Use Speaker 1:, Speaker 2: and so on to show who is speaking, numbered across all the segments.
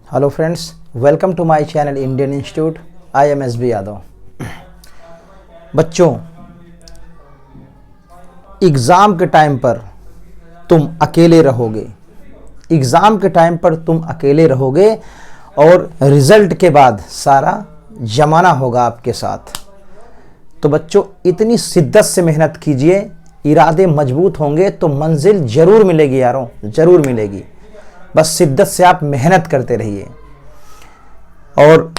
Speaker 1: Hello friends, welcome to my channel Indian institute. I am SB Yadav. बच्चों, exam के time पर तुम अकेले रहोगे। एग्ज़ाम के टाइम पर तुम अकेले रहोगे और रिज़ल्ट के बाद सारा ज़माना होगा आपके साथ। तो बच्चों, इतनी शिद्दत से मेहनत कीजिए, इरादे मजबूत होंगे तो मंजिल ज़रूर मिलेगी यारों, ज़रूर मिलेगी। बस शिद्दत से आप मेहनत करते रहिए। और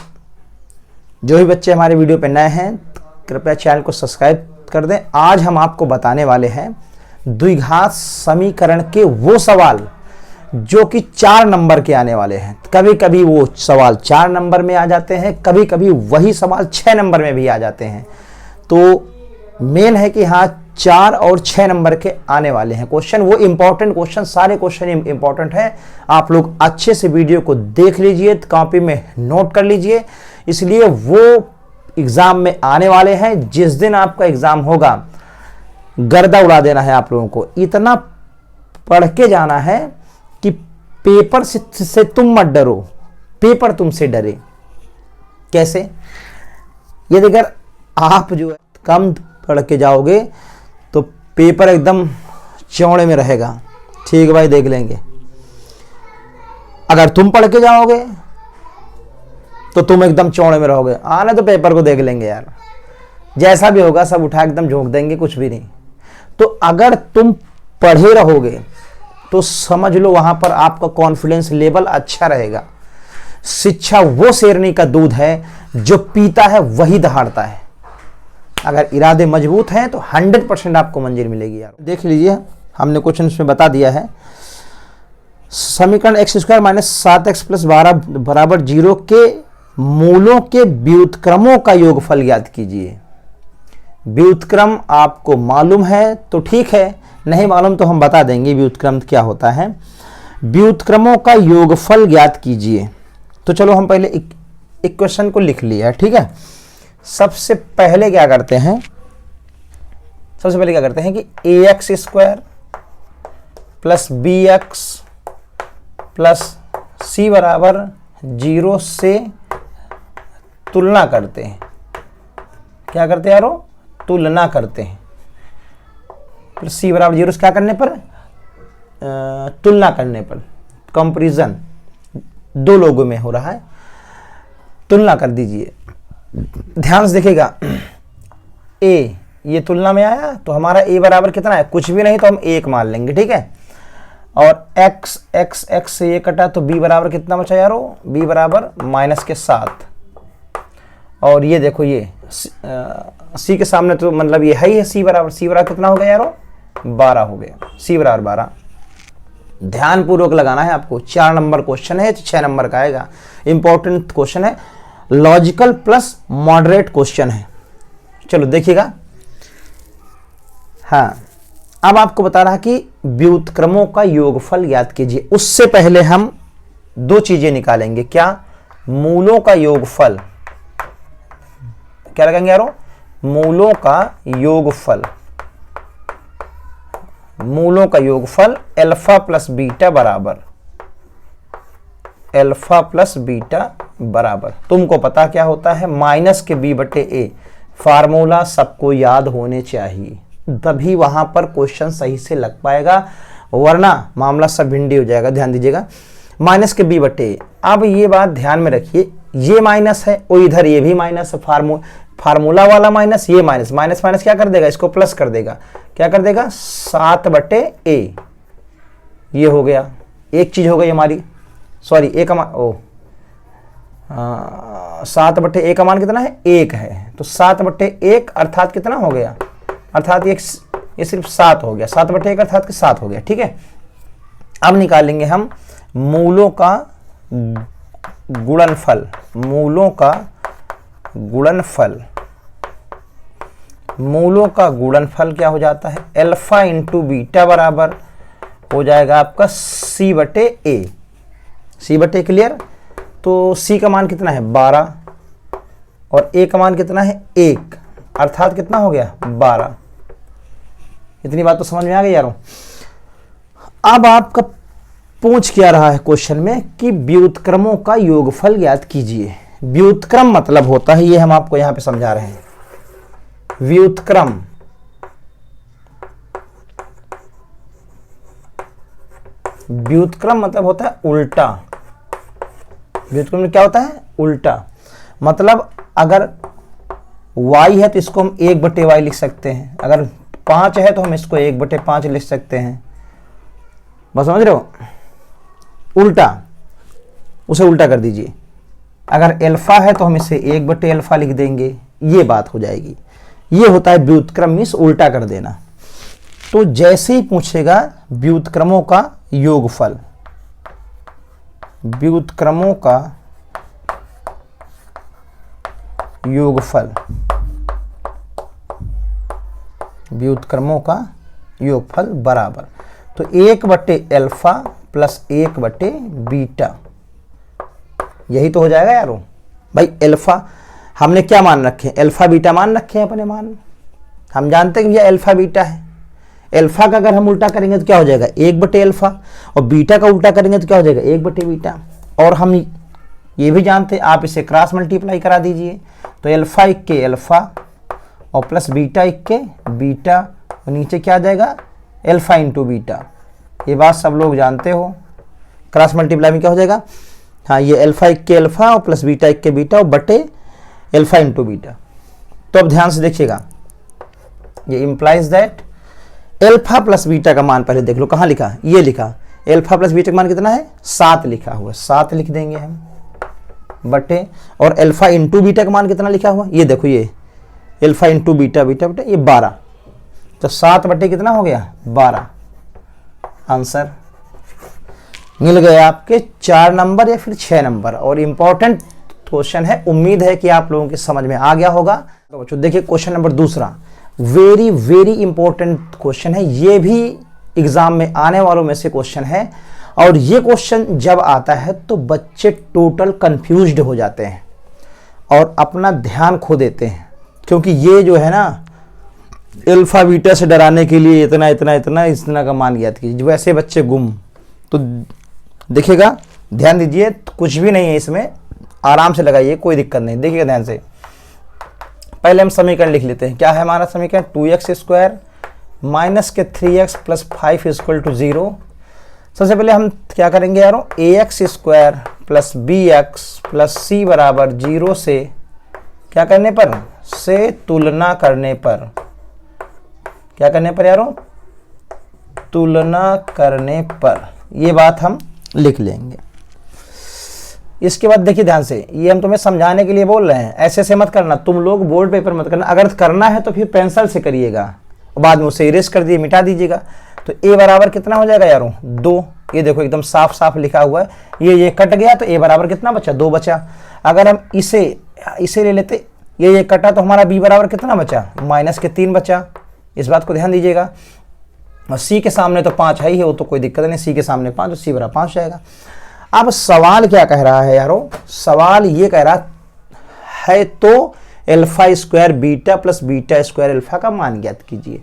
Speaker 1: जो भी बच्चे हमारे वीडियो पे नए हैं, कृपया चैनल को सब्सक्राइब कर दें। आज हम आपको बताने वाले हैं द्विघात समीकरण के वो सवाल जो कि 4 नंबर के आने वाले हैं। कभी कभी वो सवाल 4 नंबर में आ जाते हैं, कभी कभी वही सवाल 6 नंबर में भी आ जाते हैं। तो मेन है कि हाँ, 4 और 6 नंबर के आने वाले हैं क्वेश्चन। वो इंपॉर्टेंट क्वेश्चन, सारे क्वेश्चन इंपॉर्टेंट है। आप लोग अच्छे से वीडियो को देख लीजिए, कॉपी में नोट कर लीजिए। इसलिए वो एग्जाम में आने वाले हैं। जिस दिन आपका एग्जाम होगा, गर्दा उड़ा देना है आप लोगों को। इतना पढ़ के जाना है कि पेपर से तुम मत डरो, पेपर तुमसे डरे। कैसे? यदि अगर आप जो है कम पढ़ के जाओगे तो पेपर एकदम चौड़े में रहेगा। ठीक भाई, देख लेंगे। अगर तुम पढ़ के जाओगे तो तुम एकदम चौड़े में रहोगे। आने तो पेपर को देख लेंगे यार, जैसा भी होगा सब उठा एकदम झोंक देंगे, कुछ भी नहीं। तो अगर तुम पढ़े रहोगे तो समझ लो वहां पर आपका कॉन्फिडेंस लेवल अच्छा रहेगा। शिक्षा वो शेरनी का दूध है, जो पीता है वही दहाड़ता है। अगर इरादे मजबूत हैं तो 100% आपको मंजिल मिलेगी यार। देख लीजिए, हमने क्वेश्चन इसमें बता दिया है। समीकरण x² - 7x + 12 बराबर 0 के मूलों के व्युत्क्रमों का योगफल ज्ञात कीजिए। व्युत्क्रम आपको मालूम है तो ठीक है, नहीं मालूम तो हम बता देंगे व्युत्क्रम क्या होता है। व्युत्क्रमों का योगफल ज्ञात कीजिए। तो चलो हम पहले एक क्वेश्चन को लिख लिया है, ठीक है। सबसे पहले क्या करते हैं कि ax² + bx + c बराबर 0 से तुलना करते हैं। क्या करते हैं यारो? तुलना करते हैं। फिर c बराबर 0 से क्या करने पर? तुलना करने पर। कंपैरिजन दो लोगों में हो रहा है, तुलना कर दीजिए। ध्यान से देखिएगा, a ये तुलना में आया तो हमारा a बराबर कितना है? कुछ भी नहीं तो हम 1 मान लेंगे, ठीक है। और x से ये कटा तो b बराबर कितना बचा यारो? b बराबर -7। और ये देखो, ये c के सामने तो मतलब ये है ही है c बराबर कितना हो गया यारो? 12 हो गया। c बराबर 12। ध्यान पूर्वक लगाना है आपको। 4 नंबर क्वेश्चन है, 6 नंबर का आएगा। इंपॉर्टेंट क्वेश्चन है, लॉजिकल प्लस मॉडरेट क्वेश्चन है। चलो देखिएगा। हाँ, अब आपको बता रहा कि व्युत्क्रमों का योगफल ज्ञात कीजिए। उससे पहले हम 2 चीजें निकालेंगे। क्या? मूलों का योगफल। क्या लगाएंगे यारो? मूलों का योगफल। मूलों का योगफल अल्फा + बीटा बराबर तुमको पता क्या होता है? माइनस के b/a। फार्मूला सबको याद होने चाहिए, तभी वहां पर क्वेश्चन सही से लग पाएगा, वरना मामला सब भिंडी हो जाएगा। ध्यान दीजिएगा, माइनस के b/a। अब ये बात ध्यान में रखिए, ये माइनस है और इधर ये भी माइनस है। फार्मूला वाला माइनस, ये माइनस माइनस क्या कर देगा? इसको प्लस कर देगा। क्या कर देगा? 7/a। ये हो गया, एक चीज हो गई हमारी। सॉरी, ए का मान 7/a का मान कितना है? 1 है। तो 7/1 अर्थात कितना हो गया? अर्थात ये सिर्फ 7 हो गया। 7/1 अर्थात कि 7 हो गया, ठीक है। अब निकालेंगे हम मूलों का गुणनफल। मूलों का गुणनफल क्या हो जाता है? अल्फा × बीटा बराबर हो जाएगा आपका c/a। c/a clear? तो c का मान कितना है? 12 और a का मान कितना है? 1, अर्थात कितना हो गया? 12। इतनी बात तो समझ में आ गई यारों। अब आपका पूछ क्या रहा है क्वेश्चन में कि व्युत्क्रमों का योगफल ज्ञात कीजिए। व्युत्क्रम मतलब होता है, ये हम आपको यहां पे समझा रहे हैं। व्युत्क्रम व्युत्क्रम मतलब होता है उल्टा। व्युत्क्रम में क्या होता है? उल्टा। मतलब अगर y है तो इसको हम 1/y लिख सकते हैं, अगर 5 है तो हम इसको 1/5 लिख सकते हैं। बस समझ रहे हो? उल्टा, उसे उल्टा कर दीजिए। अगर अल्फा है तो हम इसे 1/अल्फा लिख देंगे, ये बात हो जाएगी। ये होता है व्युत्क्रम, मीन्स उल्टा कर देना। तो जैसे ही पूछेगा व्युत्क्रमों का योगफल, व्युत्क्रमों का योगफल, व्युत्क्रमों का योगफल बराबर, तो 1/अल्फा प्लस 1/बीटा, यही तो हो जाएगा यारो। भाई अल्फा हमने क्या मान रखे हैं? अल्फा बीटा मान रखे हैं अपने मान। हम जानते हैं कि भैया अल्फा बीटा है। अल्फा का अगर हम उल्टा करेंगे तो क्या हो जाएगा? 1/अल्फा, और बीटा का उल्टा करेंगे तो क्या हो जाएगा? 1/बीटा। और हम ये भी जानते हैं, आप इसे क्रॉस मल्टीप्लाई करा दीजिए, तो अल्फा इक्के अल्फा और प्लस बीटा इक्के बीटा, और नीचे क्या आ जाएगा? Alpha into beta. ये बात सब लोग जानते हो। क्रॉस मल्टीप्लाई में क्या हो जाएगा? हाँ, ये अल्फा इक्के अल्फा और प्लस बीटा इक्के बीटा और बटे अल्फा इंटू बीटा। तो अब ध्यान से देखिएगा, ये implies that alpha plus beta का मान पहले देख लो, कहाँ लिखा? ये लिखा। अल्फा प्लस बीटा का मान कितना है? 7 लिखा हुआ, 7 लिख देंगे हम बटे, और अल्फा इंटू बीटा का मान कितना लिखा हुआ? ये देखो, ये अल्फा इंटू बीटा बीटा बटे ये 12, तो 7 बटे कितना हो गया? 12। आंसर मिल गया आपके 4 नंबर या फिर 6 नंबर। और इंपॉर्टेंट क्वेश्चन है, उम्मीद है कि आप लोगों के समझ में आ गया होगा। तो बच्चों देखिए क्वेश्चन नंबर दूसरा, वेरी वेरी इंपॉर्टेंट क्वेश्चन है, ये भी एग्जाम में आने वालों में से क्वेश्चन है। और ये क्वेश्चन जब आता है तो बच्चे टोटल कंफ्यूज्ड हो जाते हैं और अपना ध्यान खो देते हैं, क्योंकि ये जो है ना, अल्फा बीटा से डराने के लिए इतना इतना इतना इतना का मान ज्ञात कीजिए, वैसे बच्चे गुम। तो देखिएगा, ध्यान दीजिए, कुछ भी नहीं है इसमें, आराम से लगाइए, कोई दिक्कत नहीं। देखिएगा ध्यान से, पहले हम समीकरण लिख लेते हैं। क्या है हमारा समीकरण? 2x² माइनस के 3x प्लस 5 इक्वल टू 0। सबसे पहले हम क्या करेंगे यारों? ax² plus bx plus c बराबर 0 से क्या करने पर? से तुलना करने पर। क्या करने पर यारों? तुलना करने पर। ये बात हम लिख लेंगे। इसके बाद देखिए ध्यान से, ये हम तुम्हें समझाने के लिए बोल रहे हैं, ऐसे से मत करना, तुम लोग बोर्ड पेपर मत करना। अगर करना है तो फिर पेंसिल से करिएगा, बाद में उसे इरेज कर दिए, मिटा दीजिएगा। तो a बराबर कितना हो जाएगा यारों? 2। ये देखो एकदम साफ साफ लिखा हुआ है, ये कट गया तो a बराबर कितना बचा? 2 बचा। अगर हम इसे ले लेते, ये कटा तो हमारा b बराबर कितना बचा? माइनस के 3 बचा। इस बात को ध्यान दीजिएगा। और c के सामने तो 5 है ही है, वो तो कोई दिक्कत नहीं, c के सामने 5, तो c बराबर 5 जाएगा। अब सवाल क्या कह रहा है यारों? सवाल ये कह रहा है तो अल्फा² बीटा प्लस बीटा² अल्फा का मान ज्ञात कीजिए।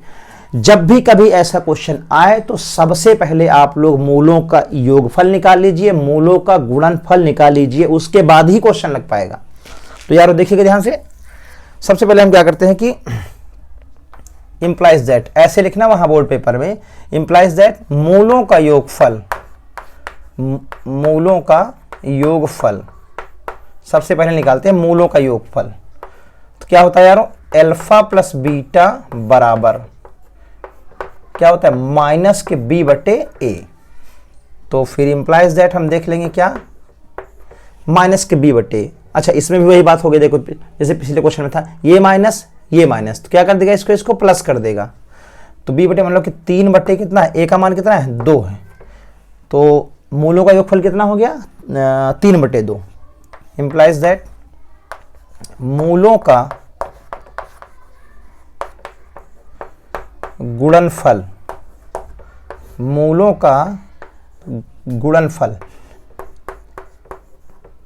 Speaker 1: जब भी कभी ऐसा क्वेश्चन आए तो सबसे पहले आप लोग मूलों का योगफल निकाल लीजिए, मूलों का गुणनफल निकाल लीजिए, उसके बाद ही क्वेश्चन लग पाएगा। तो यारों देखिएगा ध्यान से, सबसे पहले हम क्या करते हैं कि इंप्लाइज दैट, ऐसे लिखना वहां बोर्ड पेपर में, इंप्लाइज दैट मूलों का योगफल, मूलों का योगफल सबसे पहले निकालते हैं मूलों का योगफल। तो क्या होता है यारों? अल्फा प्लस बीटा बराबर क्या होता है? माइनस के b बटे a। तो फिर इंप्लाइज दैट हम देख लेंगे क्या? माइनस के b बटे। अच्छा, इसमें भी वही बात हो गई, देखो जैसे पिछले क्वेश्चन में था, ये माइनस ये माइनस, तो क्या कर देगा? इसको प्लस कर देगा। तो b बटे मतलब कि 3 बटे कितना है? a का मान कितना है? 2 है। तो मूलों का योगफल कितना हो गया? 3/2। इंप्लाइज दैट मूलों का गुणनफल, मूलों का गुणनफल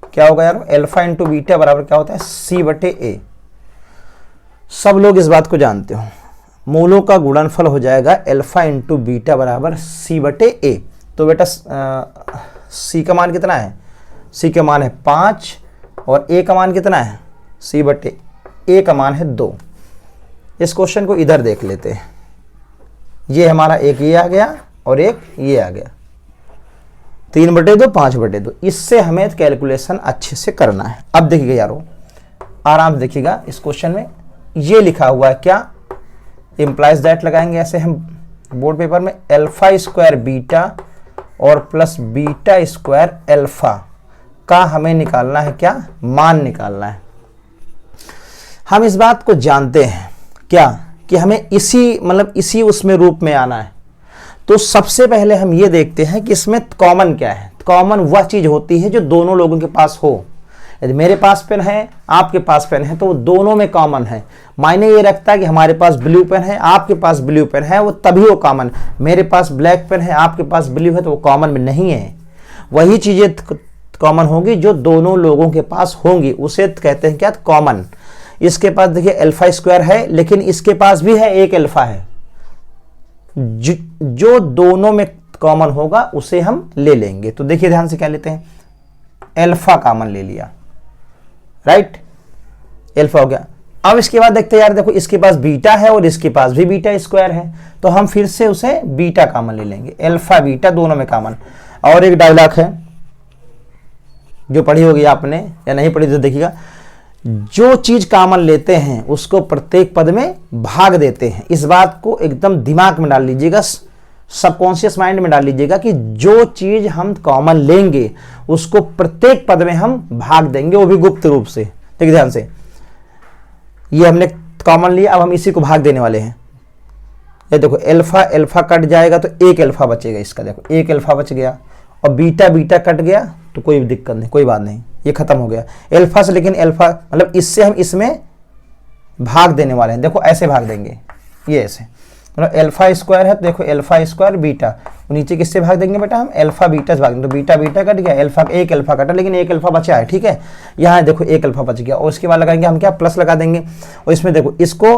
Speaker 1: क्या होगा यार? अल्फा इंटू बीटा बराबर क्या होता है? c बटे a। सब लोग इस बात को जानते हो, मूलों का गुणनफल हो जाएगा अल्फा इंटू बीटा बराबर c बटे a। तो बेटा सी का मान कितना है, सी का मान है 5 और ए का मान कितना है, सी बटे ए का मान है 2। इस क्वेश्चन को इधर देख लेते हैं, ये हमारा एक ये आ गया और एक ये आ गया, 3/2 5/2। इससे हमें कैलकुलेशन अच्छे से करना है। अब देखिएगा यारों, आराम से देखिएगा, इस क्वेश्चन में ये लिखा हुआ है क्या, इम्प्लाइज दैट लगाएंगे ऐसे हम बोर्ड पेपर में, अल्फा स्क्वायर बीटा और प्लस बीटा स्क्वायर अल्फा का हमें निकालना है क्या, मान निकालना है। हम इस बात को जानते हैं क्या कि हमें इसी उसमें रूप में आना है। तो सबसे पहले हम ये देखते हैं कि इसमें कॉमन क्या है। कॉमन वह चीज होती है जो दोनों लोगों के पास हो। यदि मेरे पास पेन है, आपके पास पेन है, तो वो दोनों में कॉमन है। मायने ये रखता है कि हमारे पास ब्लू पेन है, आपके पास ब्लू पेन है, वो तभी वो कॉमन। मेरे पास ब्लैक पेन है, आपके पास ब्लू है, तो वो कॉमन में नहीं है। वही चीजें कॉमन होगी जो दोनों लोगों के पास होंगी, उसे कहते हैं क्या, कॉमन। इसके पास देखिए अल्फा स्क्वायर है, लेकिन इसके पास भी है एक अल्फा है। जो दोनों में कॉमन होगा उसे हम ले लेंगे। तो देखिए ध्यान से क्या लेते हैं, अल्फा कॉमन ले लिया, राइट, अल्फा हो गया। अब इसके बाद देखते हैं यार, देखो इसके पास बीटा है और इसके पास भी बीटा स्क्वायर है, तो हम फिर से उसे बीटा कॉमन ले लेंगे, अल्फा बीटा दोनों में कॉमन। और एक डायलॉग है जो पढ़ी होगी आपने या नहीं पढ़ी तो देखिएगा, जो चीज कॉमन लेते हैं उसको प्रत्येक पद में भाग देते हैं। इस बात को एकदम दिमाग में डाल लीजिएगा, सबकॉन्शियस माइंड में डाल लीजिएगा कि जो चीज हम कॉमन लेंगे उसको प्रत्येक पद में हम भाग देंगे, वो भी गुप्त रूप से। देखिए ध्यान से, ये हमने कॉमन लिया, अब हम इसी को भाग देने वाले हैं। ये देखो अल्फा अल्फा कट जाएगा तो एक अल्फा बचेगा इसका, देखो एक अल्फा बच गया, और बीटा बीटा कट गया तो कोई दिक्कत नहीं, कोई बात नहीं, ये खत्म हो गया अल्फा से। लेकिन अल्फा मतलब इससे हम इसमें भाग देने वाले हैं, देखो ऐसे भाग देंगे, ये ऐसे, मतलब अल्फा स्क्वायर है तो देखो अल्फा स्क्वायर बीटा, नीचे किससे भाग देंगे बेटा, हम अल्फा बीटा से भाग देंगे। तो बीटा बीटा कट गया, अल्फा एक अल्फा कटा, लेकिन एक अल्फा बचा है, ठीक है, यहाँ देखो एक अल्फा बच गया। और उसके बाद लगाएंगे हम क्या, प्लस लगा देंगे, और इसमें देखो इसको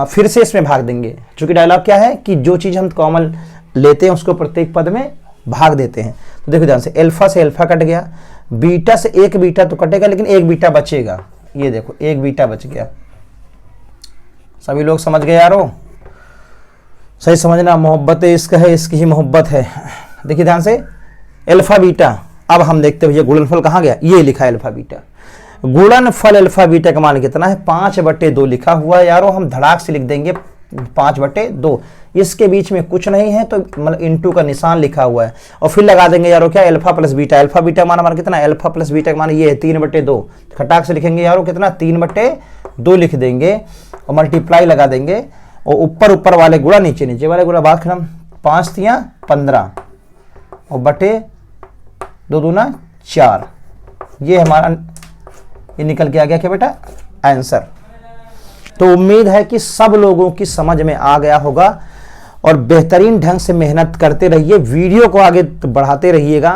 Speaker 1: फिर से इसमें भाग देंगे। चूंकि डायलॉग क्या है कि जो चीज हम कॉमन लेते हैं उसको प्रत्येक पद में भाग देते हैं। तो देखो ध्यान से, अल्फा से अल्फा कट गया, बीटा से एक बीटा तो कटेगा, लेकिन एक बीटा बचेगा, ये देखो एक बीटा बच गया। सभी लोग समझ गए यारो, सही समझना, मोहब्बत इश्क है, इसकी ही मोहब्बत है। देखिए ध्यान से, अल्फा बीटा। अब हम देखते हैं ये गुणनफल कहाँ गया, ये लिखा है अल्फा बीटा। गुणनफल अल्फा बीटा का मान कितना है, 5/2 लिखा हुआ है यारो। हम धड़ाक से लिख देंगे 5/2, इसके बीच में कुछ नहीं है तो मतलब इंटू का निशान लिखा हुआ है, और फिर लगा देंगे यारो क्या, alpha plus beta. Alpha beta मान हमारा कितना है, अल्फा प्लस बीटा का मान ये है 3/2। खटाक से लिखेंगे यारो कितना, 3/2 लिख देंगे, और मल्टीप्लाई लगा देंगे, और ऊपर ऊपर वाले गुणा नीचे नीचे वाले गुणा, बात खत्म। 5 तिया 15 और बटे 2 दूना 4, ये हमारा ये निकल के आ गया क्या बेटा, आंसर। तो उम्मीद है कि सब लोगों की समझ में आ गया होगा, और बेहतरीन ढंग से मेहनत करते रहिए, वीडियो को आगे बढ़ाते रहिएगा,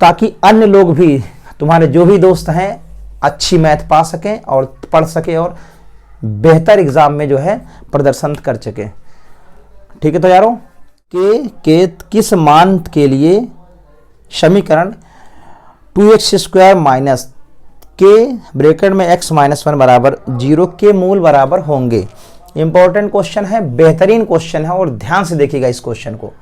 Speaker 1: ताकि अन्य लोग भी, तुम्हारे जो भी दोस्त हैं, अच्छी मैथ पा सकें और पढ़ सकें और बेहतर एग्जाम में जो है प्रदर्शन कर सकें। ठीक है, तो यारों के किस मान के लिए समीकरण 2x² माइनस के ब्रैकेट में x - 1 बराबर 0 के मूल बराबर होंगे। इंपॉर्टेंट क्वेश्चन है, बेहतरीन क्वेश्चन है, और ध्यान से देखिएगा इस क्वेश्चन को,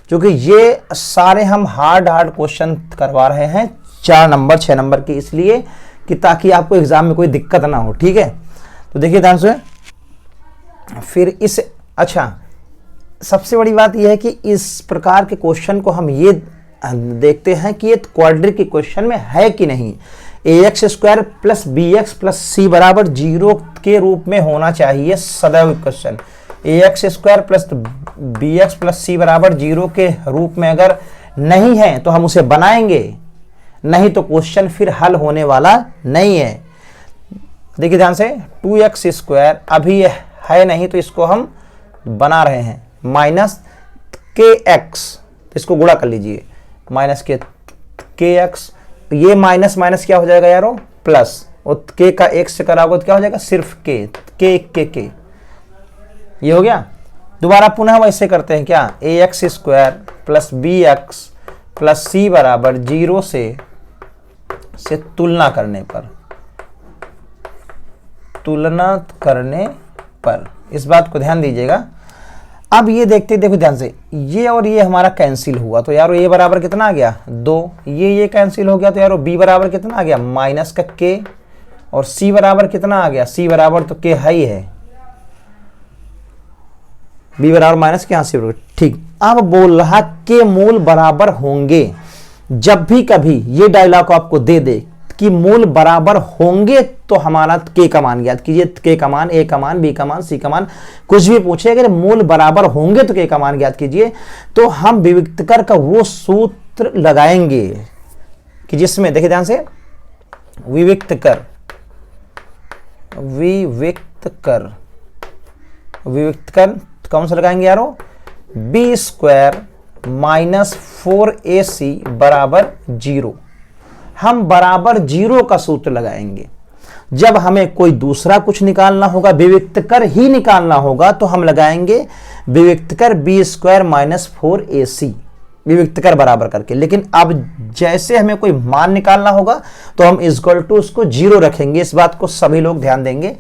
Speaker 1: क्योंकि ये सारे हम हार्ड क्वेश्चन करवा रहे हैं 4 नंबर 6 नंबर के, इसलिए कि ताकि आपको एग्जाम में कोई दिक्कत ना हो। ठीक है, तो देखिए ध्यान से, फिर इस अच्छा सबसे बड़ी बात यह है कि इस प्रकार के क्वेश्चन को हम ये देखते हैं कि ये क्वाड्रेटिक इक्वेशन में है कि नहीं। ax² + bx + c बराबर 0 के रूप में होना चाहिए सदैव क्वेश्चन। ax² + bx + c बराबर 0 के रूप में अगर नहीं है तो हम उसे बनाएंगे, नहीं तो क्वेश्चन फिर हल होने वाला नहीं है। देखिए ध्यान से, 2x² अभी है नहीं तो इसको हम बना रहे हैं, माइनस kx, इसको गुणा कर लीजिए, माइनस kx, ये माइनस माइनस क्या हो जाएगा यारो, प्लस, और k का x से कराओगे तो क्या हो जाएगा, सिर्फ k, ये हो गया। दोबारा पुनः वैसे करते हैं क्या, ax² plus B X plus C बराबर 0 से तुलना करने पर इस बात को ध्यान दीजिएगा। अब ये देखते देखो ध्यान से, ये और ये हमारा कैंसिल हुआ तो यारो ये बराबर कितना आ गया 2, ये कैंसिल हो गया तो यारो b बराबर कितना आ गया माइनस का k, और c बराबर कितना आ गया, c बराबर तो k है ही है, b बराबर माइनस के, यहाँ c बराबर ठीक। अब बोल रहा के मूल बराबर होंगे, जब भी कभी ये डायलॉग आपको दे दे कि मूल बराबर होंगे तो हमारा के का मान ज्ञात कीजिए, के का मान, ए का मान, बी का मान, सी का मान, कुछ भी पूछे अगर मूल बराबर होंगे तो के का मान ज्ञात कीजिए, तो हम विविक्तकर का वो सूत्र लगाएंगे कि जिसमें देखिए ध्यान से, विविक्तकर कौन सा लगाएंगे यारो, बी स्क्वायर माइनस 4ac बराबर 0। हम बराबर 0 का सूत्र लगाएंगे। जब हमें कोई दूसरा कुछ निकालना होगा, विविक्तकर ही निकालना होगा, तो हम लगाएंगे विविक्तकर बी स्क्वायर माइनस 4ac विविक्तकर बराबर करके। लेकिन अब जैसे हमें कोई मान निकालना होगा तो हम इक्वल टू उसको 0 रखेंगे। इस बात को सभी लोग ध्यान देंगे।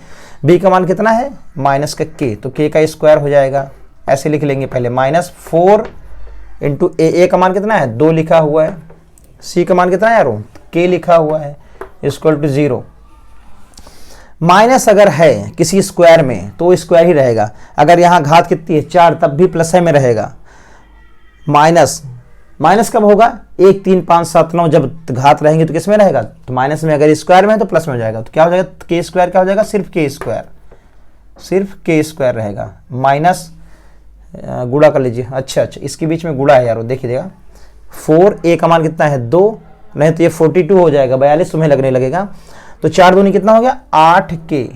Speaker 1: b का मान कितना है माइनस का k, तो k का स्क्वायर हो जाएगा, ऐसे लिख लेंगे पहले, माइनस 4 इंटू ए का मान कितना है 2 लिखा हुआ है, c का मान कितना है यारो k लिखा हुआ है, इक्वल टू 0। माइनस अगर है किसी स्क्वायर में तो स्क्वायर ही रहेगा, अगर यहाँ घात कितनी है 4 तब भी प्लस है में रहेगा। माइनस कब होगा 1 3 5 7 9 जब घात रहेंगे तो किस में रहेगा, तो माइनस में, अगर स्क्वायर में है तो प्लस में हो जाएगा, तो क्या हो जाएगा के स्क्वायर, क्या हो जाएगा सिर्फ के स्क्वायर रहेगा, माइनस गुणा कर लीजिए, अच्छा इसके बीच में गुणा है यारो, देखिएगा 4 ए का मान कितना है 2, नहीं तो ये 42 हो जाएगा, 42 तुम्हें लगने लगेगा, तो 4 दूनी कितना हो गया 8k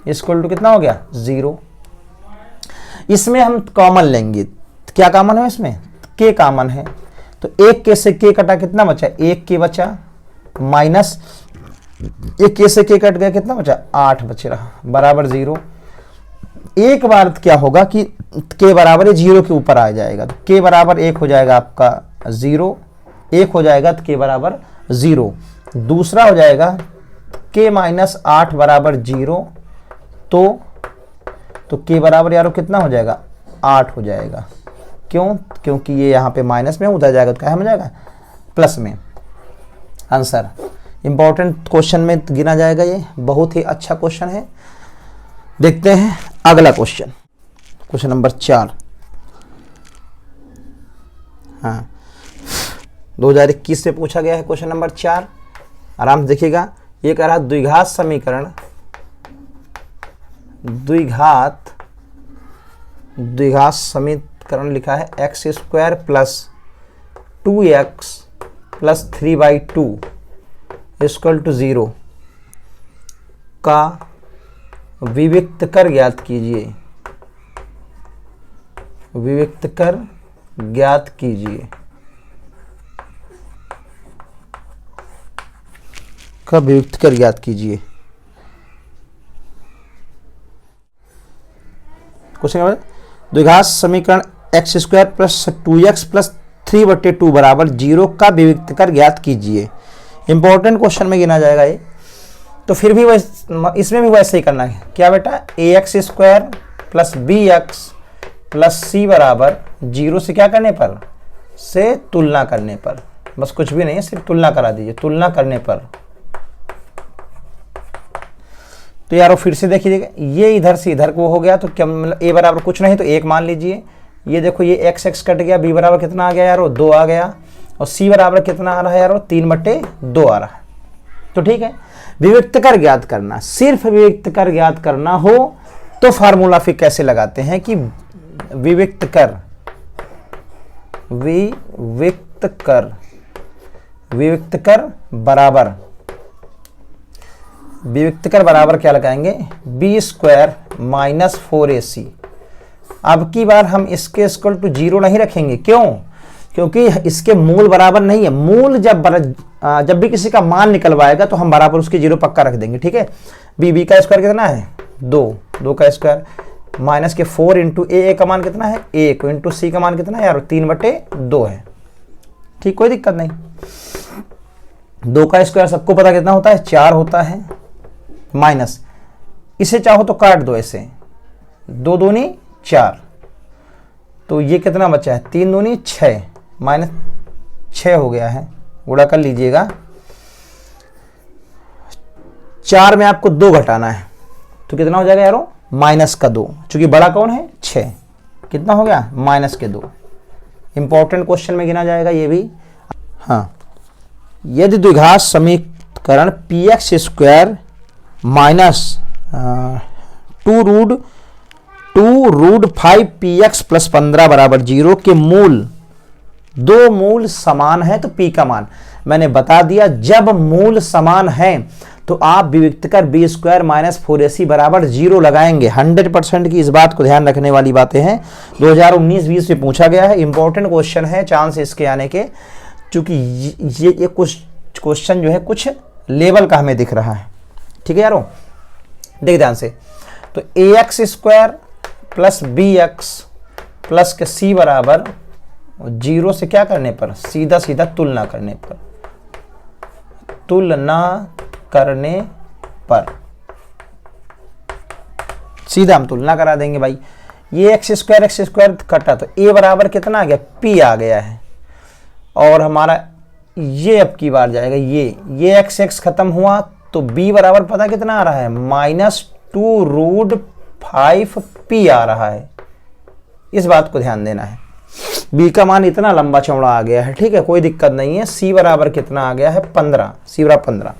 Speaker 1: इक्वल टू कितना हो गया 0। इसमें हम कॉमन लेंगे, क्या कॉमन है इसमें, k कॉमन है, तो 1k से k कटा कितना बचा 1k बचा, माइनस 1k से k कट गया कितना बचा 8 बच रहा, बराबर 0। एक बार क्या होगा कि k बराबर 0 के ऊपर आ जाएगा, तो k बराबर 1 हो जाएगा आपका 0, 1 हो जाएगा तो k बराबर 0। दूसरा हो जाएगा k माइनस 8 बराबर 0, तो k बराबर यारो कितना हो जाएगा 8 हो जाएगा, क्यों, क्योंकि ये यहाँ पे माइनस में उधर जाएगा तो क्या हो जाएगा प्लस में। आंसर इंपॉर्टेंट क्वेश्चन में गिना जाएगा, ये बहुत ही अच्छा क्वेश्चन है। देखते हैं अगला क्वेश्चन, क्वेश्चन नंबर 4। हाँ 2021 में पूछा गया है क्वेश्चन नंबर 4, आराम से देखिएगा। ये कह रहा द्विघात समीकरण, द्विघात समीकरण लिखा है X square plus 2x plus 3/2 equal to 0 का विविक्तकर ज्ञात कीजिए, विविक्तकर ज्ञात कीजिए, का विविक्तकर ज्ञात कीजिए। क्वेश्चन द्विघात समीकरण x square plus 2x plus 3/2 बराबर 0 का विविक्तकर ज्ञात कीजिए। इंपॉर्टेंट क्वेश्चन में गिना जाएगा ये, तो फिर भी इसमें भी वैसे ही करना है। क्या बेटा ax square plus bx plus c बराबर 0 से क्या करने पर, से तुलना करने पर, बस कुछ भी नहीं है, सिर्फ तुलना करा दीजिए, तुलना करने पर। तो यारो फिर से देखिएगा, ये इधर से इधर को हो गया तो क्या मतलब a बराबर कुछ नहीं तो 1 मान लीजिए। ये देखो ये x कट गया, b बराबर कितना आ गया यारो 2 आ गया, और c बराबर कितना आ रहा है यारो 3/2 आ रहा है। तो ठीक है, विविक्तकर ज्ञात करना, सिर्फ विविक्तकर ज्ञात करना हो तो फार्मूला फिर कैसे लगाते हैं कि विविक्तकर बराबर क्या लगाएंगे बी स्क्वायर माइनस 4ac। अब की बार हम इसके इक्वल टू 0 नहीं रखेंगे, क्यों, क्योंकि इसके मूल बराबर नहीं है। मूल जब भी किसी का मान निकलवाएगा तो हम बराबर उसके 0 पक्का रख देंगे, ठीक है। बी का स्क्वायर कितना है 2 का स्क्वायर, माइनस के 4 इंटू ए का मान कितना है 1 इंटू सी का मान कितना है यार 3/2 है। ठीक, कोई दिक्कत नहीं। 2 का स्क्वायर सबको पता कितना होता है 4 होता है, माइनस इसे चाहो तो काट दो ऐसे, 2 दूनी 4, तो ये कितना बचा है 3 दूनी 6, माइनस 6 हो गया है, गुणा कर लीजिएगा। 4 में आपको 2 घटाना है तो कितना हो जाएगा यारो माइनस का 2, चूंकि बड़ा कौन है 6, कितना हो गया माइनस के 2। इंपॉर्टेंट क्वेश्चन में गिना जाएगा ये भी। हाँ, यदि द्विघात समीकरण px square minus 2 root 5 px plus 15 बराबर 0 के मूल, दो मूल समान है तो p का मान, मैंने बता दिया जब मूल समान है तो आप विविक्त कर बी स्क्वायर माइनस 4ac बराबर 0 लगाएंगे। 100% की इस बात को ध्यान रखने वाली बातें हैं। 2019-20 में पूछा गया है, इंपॉर्टेंट क्वेश्चन है, चांस इसके आने के, क्योंकि ये कुछ क्वेश्चन जो है कुछ लेवल का हमें दिख रहा है। ठीक है यारो, देख ध्यान से, तो ax square plus bx plus के c बराबर 0 से क्या करने पर, सीधा सीधा तुलना करने पर, तुलना करने पर सीधा हम तुलना करा देंगे भाई। ये एक्स स्क्वायर कटा तो a बराबर कितना आ गया p आ गया है, और हमारा ये अब की बार जाएगा ये x खत्म हुआ तो b बराबर पता कितना आ रहा है -2 रूट 5p आ रहा है। इस बात को ध्यान देना है, b का मान इतना लंबा चौड़ा आ गया है। ठीक है, कोई दिक्कत नहीं है। c बराबर कितना आ गया है 15, c बराबर 15।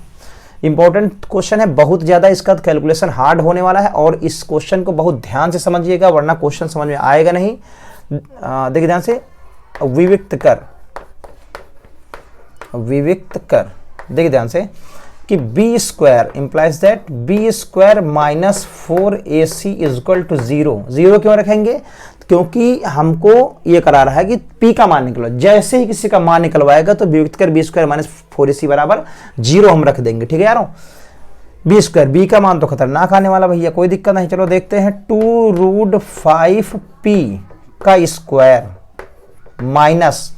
Speaker 1: इंपॉर्टेंट क्वेश्चन है, बहुत ज्यादा इसका कैलकुलेशन हार्ड होने वाला है, और इस क्वेश्चन को बहुत ध्यान से समझिएगा वरना क्वेश्चन समझ में आएगा नहीं। देखिए ध्यान से, विविक्त कर देखिए ध्यान से कि B square implies that B square minus 4ac is equal to 0 क्यों रखेंगे, क्योंकि हमको ये करा रहा है कि p का मान निकलो, जैसे ही किसी का मान निकलवाएगा तो विविक्त कर बी स्क्वायर माइनस 4ac बराबर 0 हम रख देंगे। ठीक है यारों, बी स्क्वायर, बी का मान तो खतरनाक आने वाला भैया, कोई दिक्कत नहीं। चलो देखते हैं, 2 रूट 5p का स्क्वायर माइनस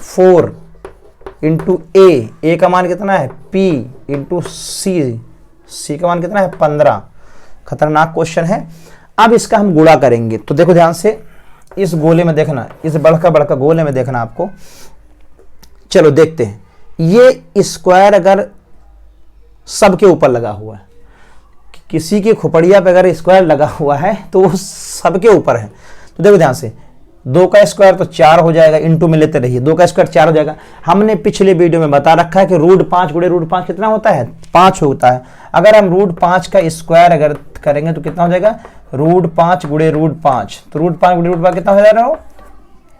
Speaker 1: 4 इंटू ए का मान कितना है p इंटू सी का मान कितना है 15। खतरनाक क्वेश्चन है। अब इसका हम गुणा करेंगे, तो देखो ध्यान से, इस गोले में देखना, इस बड़का गोले में देखना आपको। चलो देखते हैं, ये स्क्वायर अगर सबके ऊपर लगा हुआ है, किसी की खोपड़िया पे अगर स्क्वायर लगा हुआ है तो वो सबके ऊपर है, तो देखो ध्यान से, 2 का स्क्वायर तो 4 हो जाएगा, इंटू में लेते रहिए, 2 का स्क्वायर 4 हो जाएगा। हमने पिछले वीडियो में बता रखा है कि रूट 5 गुणे रूट 5 कितना होता है 5 होता है। अगर हम रूट 5 का स्क्वायर अगर करेंगे तो कितना हो जाएगा रूट 5 गुणे रूट 5, तो रूट 5 गुणे रूट 5 कितना हो जाएगा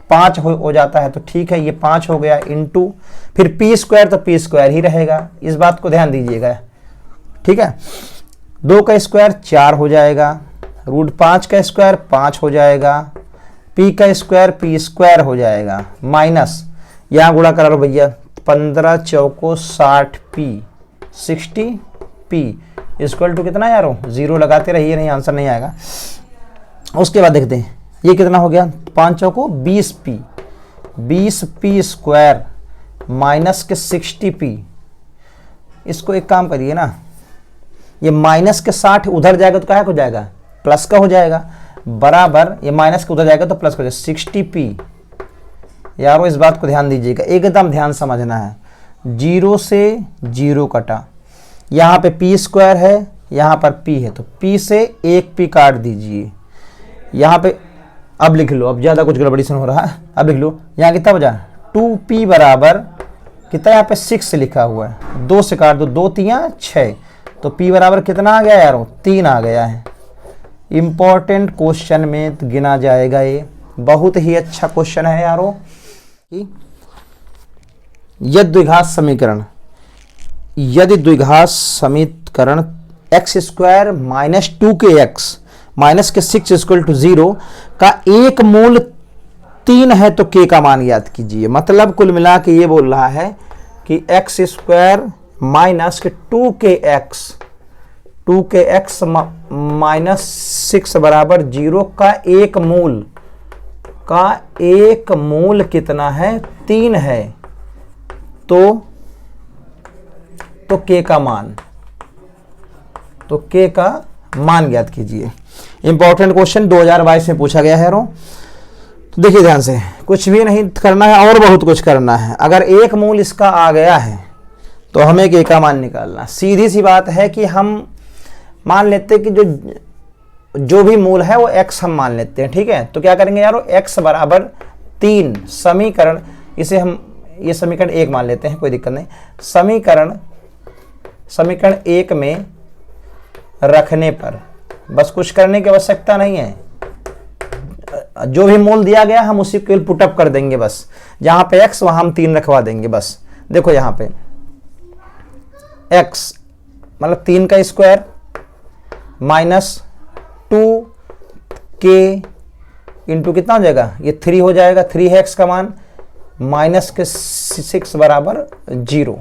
Speaker 1: 5 हो जाता है। तो ठीक है, ये 5 हो गया, इंटू फिर p स्क्वायर, तो p स्क्वायर ही रहेगा, इस बात को ध्यान दीजिएगा। ठीक है, 2 का स्क्वायर 4 हो जाएगा, रूट 5 का स्क्वायर 5 हो जाएगा, p का स्क्वायर p स्क्वायर हो जाएगा, माइनस यहाँ गुणा करा लो भैया, 15 चौको 60p 60p इक्वल टू कितना यारो 0 लगाते रहिए, नहीं आंसर नहीं आएगा। उसके बाद देखते हैं ये कितना हो गया, 5 चौको 20p स्क्वायर माइनस के 60p। इसको एक काम करिए ना, ये माइनस के 60 उधर जाएगा तो क्या हो जाएगा प्लस का हो जाएगा, बराबर ये माइनस के उधर जाएगा तो प्लस का हो जाएगा 60p। यारो इस बात को ध्यान दीजिएगा, एकदम ध्यान समझना है। 0 से 0 कटा, यहाँ पे p स्क्वायर है, यहाँ पर p है, तो p से एक p काट दीजिए। यहाँ पे अब लिख लो, अब ज़्यादा कुछ गड़बड़ी से हो रहा है, अब लिख लो यहाँ कितना बचा 2p बराबर कितना, यहाँ पे 6 लिखा हुआ है, 2 से काट दो, 2 3 6, तो p बराबर कितना आ गया यारो 3 आ गया है। इंपॉर्टेंट क्वेश्चन में गिना जाएगा, ये बहुत ही अच्छा क्वेश्चन है यारो। यदि द्विघात समीकरण x square minus 2kx minus के 6 इक्वल टू 0 का एक मूल 3 है तो k का मान याद कीजिए। मतलब कुल मिला के ये बोल रहा है कि एक्स स्क्वायर माइनस के 2kx 2kx - 6 बराबर 0 का एक मूल कितना है? 3 है। तो k का मान ज्ञात कीजिए। इंपॉर्टेंट क्वेश्चन 2022 में पूछा गया है यारों। तो देखिए ध्यान से, कुछ भी नहीं करना है और बहुत कुछ करना है। अगर एक मूल इसका आ गया है तो हमें k का मान निकालना। सीधी सी बात है कि हम मान लेते हैं कि जो भी मूल है वो x हम मान लेते हैं, ठीक है। तो क्या करेंगे यारों, x बराबर 3 समीकरण, इसे हम ये समीकरण 1 मान लेते हैं, कोई दिक्कत नहीं। समीकरण 1 में रखने पर बस कुछ करने की आवश्यकता नहीं है। जो भी मूल दिया गया हम उसी को पुटअप कर देंगे बस। जहां पे x वहां हम 3 रखवा देंगे बस। देखो यहां पे x मतलब 3 का स्क्वायर माइनस 2k इंटू कितना हो जाएगा, ये 3 हो जाएगा। 3 है x का मान, माइनस के 6 बराबर 0।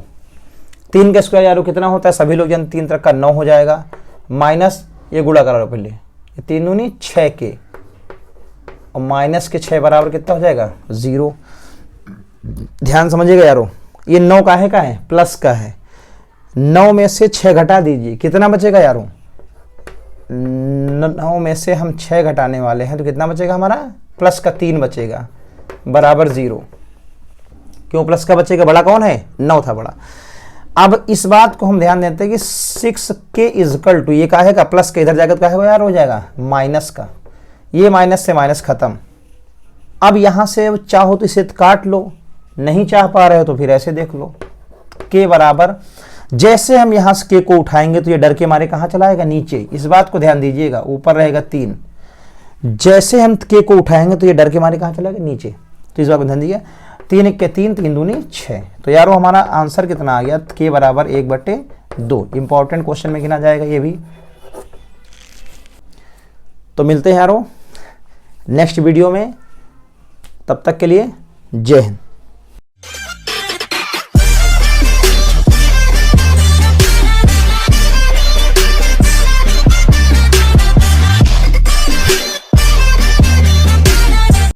Speaker 1: 3 का स्क्वायर यारों कितना होता है, सभी लोग जानते, 3 का 9 हो जाएगा। माइनस ये गुणा करो पहले, ये 3 दूनी 6k और माइनस के 6 बराबर कितना हो जाएगा, 0। ध्यान समझिएगा यारों, ये 9 का है प्लस का है। 9 में से 6 घटा दीजिए, कितना बचेगा यारों, 9 में से हम 6 घटाने वाले हैं तो कितना बचेगा हमारा, प्लस का 3 बचेगा बराबर 0। क्यों प्लस का बचेगा, बड़ा कौन है, 9 था बड़ा। अब इस बात को हम ध्यान देते हैं कि 6k इजकल टू, ये काहे का, प्लस का इधर जाकर काहे यार हो जाएगा, माइनस का। ये माइनस से माइनस खत्म। अब यहां से चाहो तो इसे काट लो, नहीं चाह पा रहे हो तो फिर ऐसे देख लो। k बराबर, जैसे हम यहां से k को उठाएंगे तो ये डर के मारे कहां चला जाएगा, नीचे। इस बात को ध्यान दीजिएगा, ऊपर रहेगा 3। जैसे हम k को उठाएंगे तो ये डर के मारे कहां चला जाएगा, नीचे। तो इस बात को ध्यान दीजिए। 3 के 3, 3 दूनी 6। तो यारो हमारा आंसर कितना आ गया, k बराबर 1/2। इंपॉर्टेंट क्वेश्चन में गिना जाएगा ये भी। तो मिलते हैं यारो नेक्स्ट वीडियो में, तब तक के लिए जय हिंद।